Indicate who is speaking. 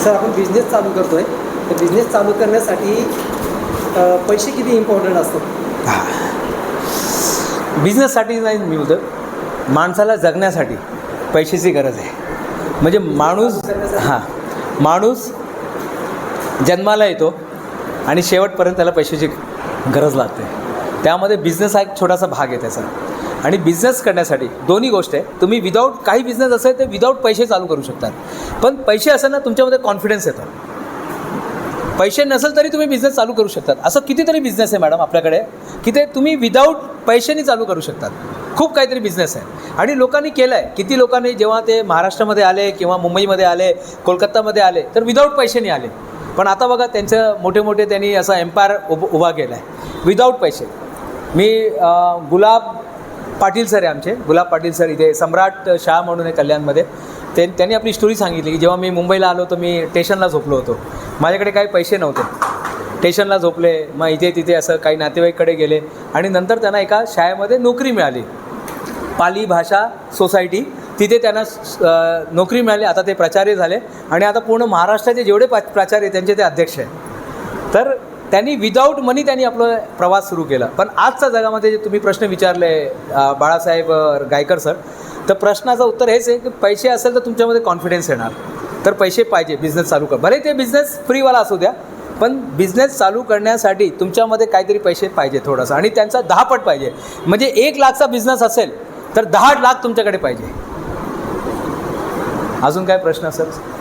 Speaker 1: Sir आपण business चालू करतो आहे, तर बिझनेस चालू करण्यासाठी पैसे किती इम्पॉर्टंट असतात?
Speaker 2: बिझनेससाठी नाही मी बोलतो, माणसाला जगण्यासाठी पैशाची गरज आहे. म्हणजे माणूस जन्माला येतो आणि शेवटपर्यंत त्याला पैशाची गरज लागते. त्यामध्ये बिझनेस हा एक छोटासा भाग आहे त्याचा. आणि बिझनेस करण्यासाठी दोन्ही गोष्ट आहे. तुम्ही विदाऊट काही बिझनेस असेल तर विदाऊट पैसे चालू करू शकतात, पण पैसे असेल ना तुमच्यामध्ये कॉन्फिडन्स येतं. पैसे नसेल तरी तुम्ही बिझनेस चालू करू शकतात. असं कितीतरी बिझनेस आहे मॅडम आपल्याकडे की ते तुम्ही विदाऊट पैशानी चालू करू शकतात. खूप काहीतरी बिझनेस आहे आणि लोकांनी केलं आहे. किती लोकांनी जेव्हा ते महाराष्ट्रामध्ये आले किंवा मुंबईमध्ये आले, कोलकातामध्ये आले तर विदाऊट पैशानी आले. पण आता बघा त्यांचं मोठे मोठे त्यांनी असा एम्पायर उभा केला आहे विदाऊट पैसे. मी गुलाब पाटील सर आहे आमचे, गुलाब पाटील सर इथे सम्राट शाळा म्हणून आहे कल्याणमध्ये. त्यांनी आपली स्टोरी सांगितली की जेव्हा मी मुंबईला आलो तर मी स्टेशनला झोपलो होतो. माझ्याकडे काही पैसे नव्हते. स्टेशनला झोपले, मग इथे तिथे असं काही नातेवाईकडे गेले आणि नंतर त्यांना एका शाळेमध्ये नोकरी मिळाली, पाली भाषा सोसायटी. तिथे त्यांना नोकरी मिळाली. आता ते प्राचार्य झाले आणि आता पूर्ण महाराष्ट्राचे जेवढे प्राचार्य त्यांचे ते अध्यक्ष आहेत. तर त्यांनी विदाऊट मनी त्यांनी आपला प्रवास सुरू केला. पण आजच्या जगामध्ये जे तुम्ही प्रश्न विचारले बाळासाहेब गायकर सर, तर प्रश्नाचं उत्तर हेच आहे की पैसे असेल तर तुमच्यामध्ये कॉन्फिडन्स येणार. तर पैसे पाहिजे बिझनेस चालू कर. भले ते बिझनेस फ्रीवाला असू द्या, पण बिझनेस चालू करण्यासाठी तुमच्यामध्ये काहीतरी पैसे पाहिजे थोडासा, आणि त्यांचा 10 पट पाहिजे. म्हणजे 1 लाखचा बिझनेस असेल तर 10 लाख तुमच्याकडे पाहिजे. अजून काय प्रश्न असेल?